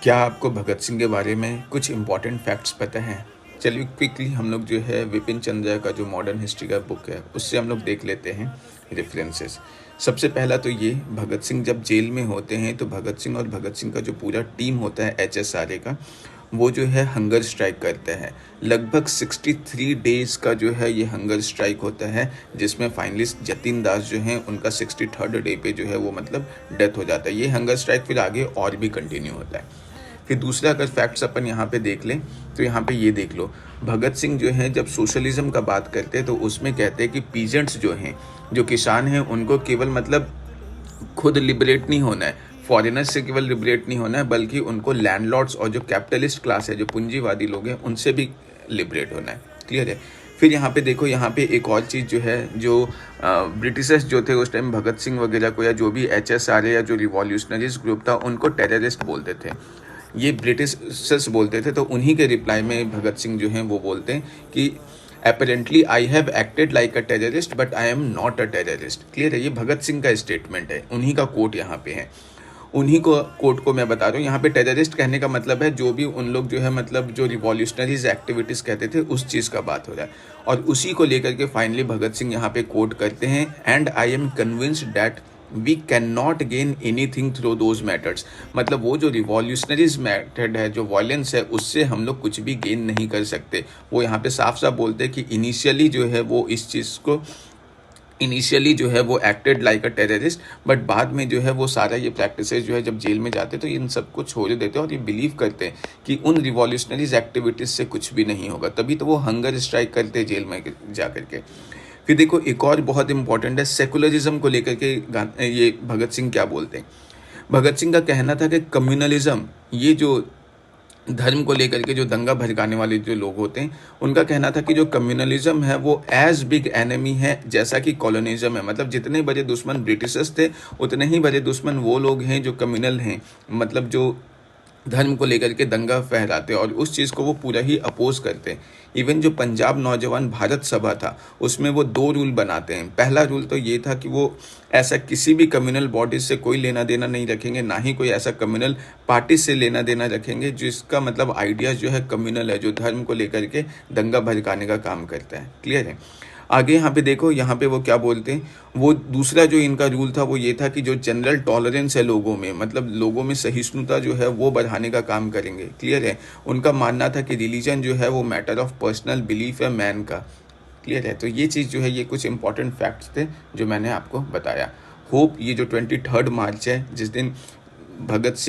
क्या आपको भगत सिंह के बारे में कुछ इम्पोर्टेंट फैक्ट्स पता हैं? चलिए क्विकली हम लोग जो है विपिन चंद्रा का जो मॉडर्न हिस्ट्री का बुक है उससे हम लोग देख लेते हैं रेफरेंसेस। सबसे पहला तो ये, भगत सिंह जब जेल में होते हैं तो भगत सिंह और भगत सिंह का जो पूरा टीम होता है HSRA का, वो जो है हंगर स्ट्राइक करता है। लगभग 63 डेज़ का जो है ये हंगर स्ट्राइक होता है, जिसमें फाइनलिस्ट जतिन दास जो हैं उनका 63rd डे पे जो है वो मतलब डेथ हो जाता है। ये हंगर स्ट्राइक फिर आगे और भी कंटिन्यू होता है। फिर दूसरा अगर फैक्ट्स अपन यहाँ पे देख लें तो यहाँ पे ये देख लो, भगत सिंह जो हैं जब सोशलिज्म का बात करते हैं तो उसमें कहते हैं कि पीजेंट्स जो हैं, जो किसान हैं, उनको केवल मतलब खुद लिबरेट नहीं होना है, फॉरेनर्स से केवल लिबरेट नहीं होना है, बल्कि उनको लैंडलॉर्ड्स और जो कैपिटलिस्ट क्लास है, जो पूंजीवादी लोग हैं, उनसे भी लिबरेट होना है। क्लियर है? फिर यहाँ पे देखो, यहाँ पे एक और चीज़ जो है, जो ब्रिटिशर्स जो थे उस टाइम भगत सिंह वगैरह को, या जो भी HSRA या जो रिवॉल्यूशनरीज ग्रुप था, उनको टेररिस्ट बोलते थे। ये ब्रिटिशर्स बोलते थे, तो उन्हीं के रिप्लाई में भगत सिंह जो हैं वो बोलते हैं कि apparently I have acted like a terrorist but I am not a terrorist. Clear है? ये भगत सिंह का स्टेटमेंट है, उन्हीं का कोट यहाँ पे है। उन्हीं को कोट को मैं बता रहा हूँ। यहाँ पे टेररिस्ट कहने का मतलब है जो भी उन लोग जो है मतलब जो रिवॉल्यूशनरीज एक्टिविटीज़ कहते थे उस चीज़ का बात हो रहा है, और उसी को लेकर के फाइनली भगत सिंह यहाँ पे कोट करते हैं, and I am convinced that we can not gain anything through those matters. मतलब वो जो रिवॉल्यूशनरीज मेथड है, जो वायलेंस है, उससे हम लोग कुछ भी गेन नहीं कर सकते। वो यहाँ पे साफ साफ बोलते हैं कि इनिशियली जो है वो इस चीज़ को, इनिशियली जो है वो acted like a terrorist, but बाद में जो है वो सारा ये प्रैक्टिसेस जो है जब जेल में जाते तो इन सब को छोड़ देते हैं, और ये बिलीव करते हैं कि उन रिवॉल्यूशनरीज एक्टिविटीज़ से कुछ भी नहीं होगा। तभी तो वो हंगर स्ट्राइक करते हैं जेल में जा करके। फिर देखो, एक और बहुत इंपॉर्टेंट है, सेकुलरिज्म को लेकर के ये भगत सिंह क्या बोलते हैं। भगत सिंह का कहना था कि कम्युनलिज्म, ये जो धर्म को लेकर के जो दंगा भड़काने वाले जो लोग होते हैं, उनका कहना था कि जो कम्युनलिज्म है वो एज बिग एनिमी है जैसा कि कॉलोनिज्म है। मतलब जितने बड़े दुश्मन ब्रिटिशर्स थे, उतने ही बड़े दुश्मन वो लोग हैं जो कम्युनल हैं, मतलब जो धर्म को लेकर के दंगा फहराते, और उस चीज़ को वो पूरा ही अपोज करते हैं। इवन जो पंजाब नौजवान भारत सभा था, उसमें वो 2 रूल बनाते हैं। पहला रूल तो ये था कि वो ऐसा किसी भी कम्युनल बॉडी से कोई लेना देना नहीं रखेंगे, ना ही कोई ऐसा कम्युनल पार्टी से लेना देना रखेंगे जिसका मतलब आइडिया जो है कम्युनल है, जो धर्म को लेकर के दंगा भड़काने का काम करता है। क्लियर है? आगे यहाँ पे देखो, यहाँ पे वो क्या बोलते हैं, वो दूसरा जो इनका रूल था वो ये था कि जो जनरल टॉलरेंस है लोगों में, मतलब लोगों में सहिष्णुता जो है वो बढ़ाने का काम करेंगे। क्लियर है? उनका मानना था कि रिलीजन जो है वो मैटर ऑफ पर्सनल बिलीफ है मैन का। क्लियर है? तो ये चीज़ जो है, ये कुछ इंपॉर्टेंट फैक्ट्स थे जो मैंने आपको बताया। होप ये जो 23 मार्च है, जिस दिन भगत सिंह